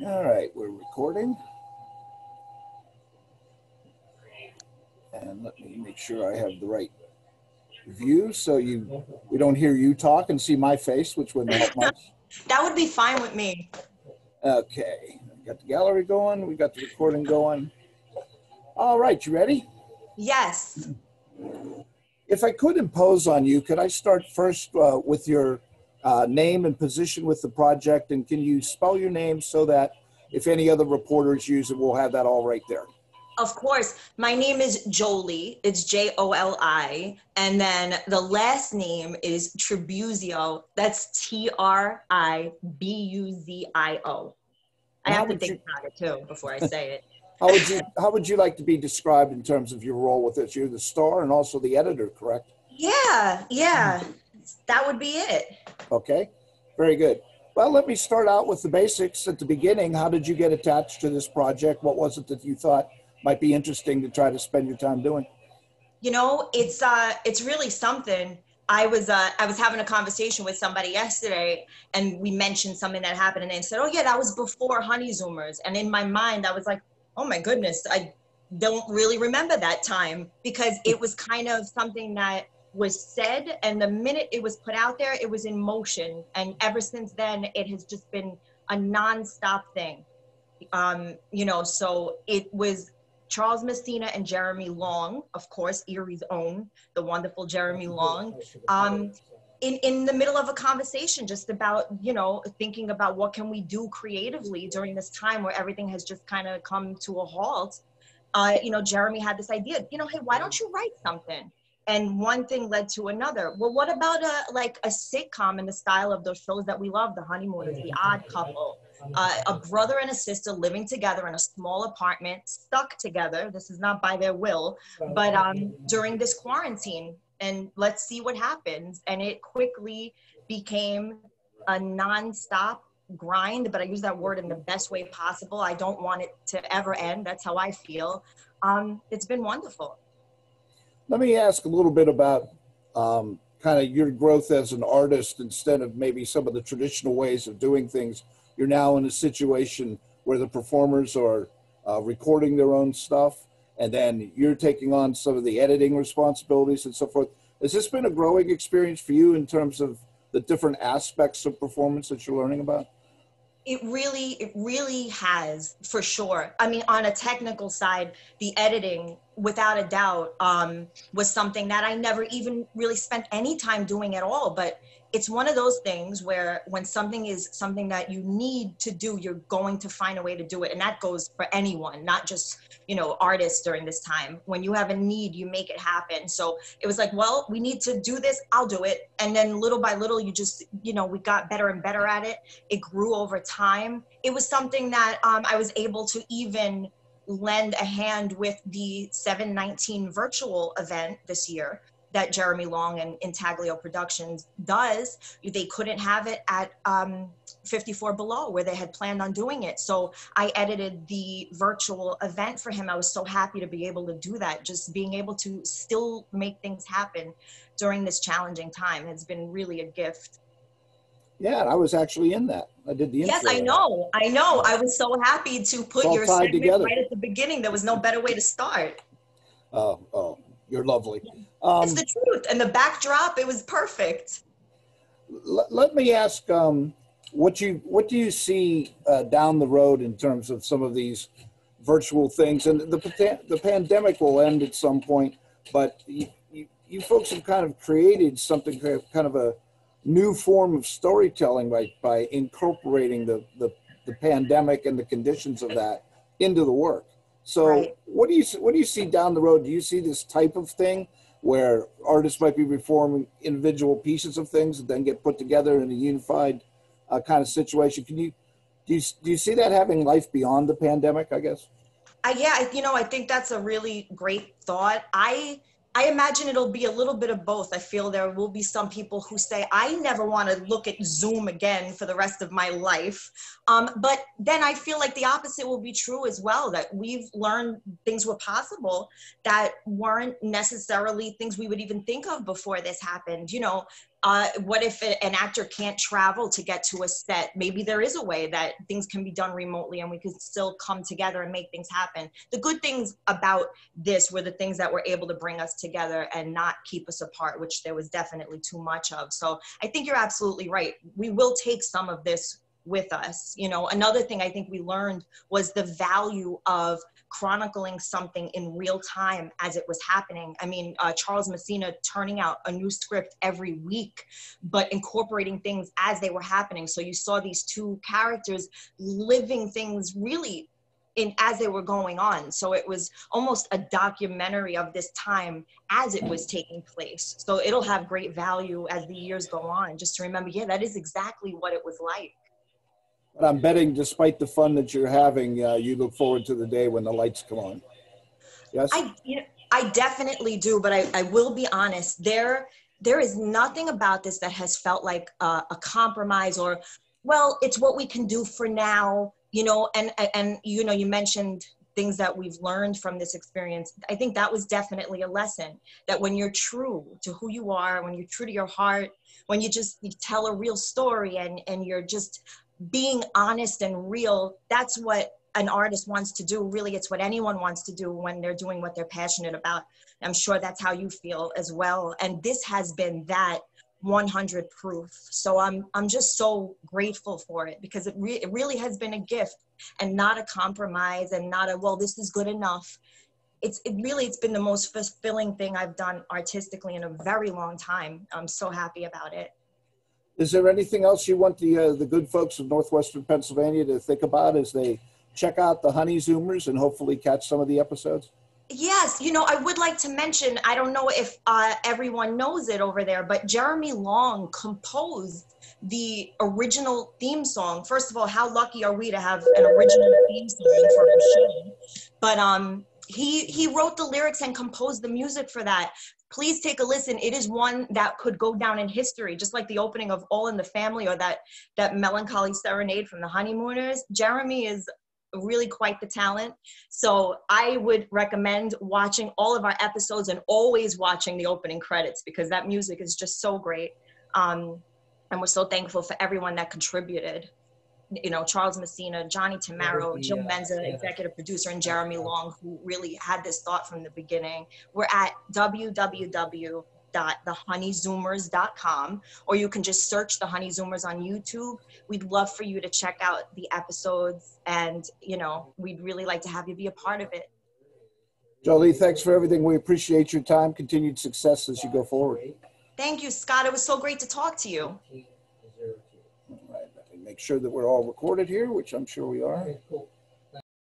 All right, we're recording. And let me make sure I have the right view so we don't hear you talk and see my face, which wouldn't help much. That would be fine with me. Okay, we got the gallery going, we got the recording going. All right, you ready? Yes. If I could impose on you, could I start first with your name and position with the project? And can you spell your name so that if any other reporters use it, we'll have that all right there? Of course. My name is Jolie. It's Joli. And then the last name is Tribuzio. That's Tribuzio. I have to think about it too before I say it. How would you like to be described in terms of your role with it? You're the star and also the editor, correct? Yeah. That would be it. Okay, very good. Well, let me start out with the basics at the beginning. How did you get attached to this project? What was it that you thought might be interesting to try to spend your time doing? You know, it's really something. I was having a conversation with somebody yesterday, and we mentioned something that happened, and they said, "Oh yeah, that was before Honeyzoomers." And in my mind, I was like, "Oh my goodness, I don't really remember that time," because it was kind of something that was said, and the minute it was put out there, it was in motion, and ever since then, it has just been a nonstop thing. So it was Charles Messina and Jeremy Long, of course, Erie's own, the wonderful Jeremy Long, in the middle of a conversation just about, thinking about what can we do creatively during this time where everything has just kind of come to a halt. Jeremy had this idea, hey, why don't you write something? And one thing led to another. Well, what about a sitcom in the style of those shows that we love, The Honeymooners, The Odd Couple, a brother and a sister living together in a small apartment, stuck together. This is not by their will, but during this quarantine, and let's see what happens. And it quickly became a nonstop grind, but I use that word in the best way possible. I don't want it to ever end. That's how I feel. It's been wonderful. Let me ask a little bit about kind of your growth as an artist instead of maybe some of the traditional ways of doing things. You're now in a situation where the performers are recording their own stuff, and then you're taking on some of the editing responsibilities and so forth. Has this been a growing experience for you in terms of the different aspects of performance that you're learning about? It really has, for sure. I mean, on a technical side, the editing, without a doubt, was something that I never even really spent any time doing at all. But it's one of those things where when something is something that you need to do, you're going to find a way to do it. And that goes for anyone, not just, artists during this time. When you have a need, you make it happen. So it was like, well, we need to do this, I'll do it. And then little by little, you just, we got better and better at it. It grew over time. It was something that I was able to even lend a hand with the 719 virtual event this year that Jeremy Long and Intaglio Productions does. They couldn't have it at 54 Below where they had planned on doing it. So I edited the virtual event for him. I was so happy to be able to do that. Just being able to still make things happen during this challenging time has been really a gift. Yeah, I was actually in that. I did the intro. Yes, I know. I was so happy to put your segment together right at the beginning. There was no better way to start. Oh, you're lovely. It's the truth. And the backdrop, it was perfect. Let me ask, what do you see down the road in terms of some of these virtual things? And the pandemic will end at some point, but you folks have kind of created something, kind of a new form of storytelling by incorporating the pandemic and the conditions of that into the work. So right. What do you see down the road? Do you see this type of thing where artists might be performing individual pieces of things and then get put together in a unified kind of situation? Do you see that having life beyond the pandemic, I guess? I think that's a really great thought. I imagine it'll be a little bit of both. I feel there will be some people who say, I never want to look at Zoom again for the rest of my life. But then I feel like the opposite will be true as well, that we've learned things were possible that weren't necessarily things we would even think of before this happened. What if an actor can't travel to get to a set? Maybe there is a way that things can be done remotely and we can still come together and make things happen. The good things about this were the things that were able to bring us together and not keep us apart, which there was definitely too much of. So I think you're absolutely right. We will take some of this with us. You know, another thing I think we learned was the value of chronicling something in real time as it was happening. I mean, Charles Messina turning out a new script every week, but incorporating things as they were happening. So you saw these two characters living things really as they were going on. So it was almost a documentary of this time as it was taking place. So it'll have great value as the years go on, just to remember, yeah, that is exactly what it was like. But I'm betting, despite the fun that you're having, you look forward to the day when the lights come on. Yes? I definitely do, but I will be honest, there is nothing about this that has felt like a compromise or, well, it's what we can do for now, you know, and you know, you mentioned things that we've learned from this experience. I think that was definitely a lesson, that when you're true to who you are, when you're true to your heart, when you tell a real story and you're just being honest and real, that's what an artist wants to do. Really, it's what anyone wants to do when they're doing what they're passionate about. I'm sure that's how you feel as well. And this has been that 100 proof. So I'm just so grateful for it, because it really has been a gift and not a compromise and not a, well, this is good enough. It's been the most fulfilling thing I've done artistically in a very long time. I'm so happy about it. Is there anything else you want the good folks of Northwestern Pennsylvania to think about as they check out the Honeyzoomers and hopefully catch some of the episodes? Yes, you know, I would like to mention, I don't know if everyone knows it over there, but Jeremy Long composed the original theme song. First of all, how lucky are we to have an original theme song for our show? But he wrote the lyrics and composed the music for that. Please take a listen. It is one that could go down in history, just like the opening of All in the Family or that melancholy serenade from the Honeymooners. Jeremy is really quite the talent. So I would recommend watching all of our episodes and always watching the opening credits, because that music is just so great. And we're so thankful for everyone that contributed. You know, Charles Messina, Johnny Tamaro, Jill Menza, executive producer, and Jeremy Long, who really had this thought from the beginning. We're at www.thehoneyzoomers.com, or you can just search The Honeyzoomers on YouTube. We'd love for you to check out the episodes, and, you know, we'd really like to have you be a part of it. Jolie, thanks for everything. We appreciate your time. Continued success as you go forward. Thank you, Scott. It was so great to talk to you. All right. Make sure that we're all recorded here, which I'm sure we are.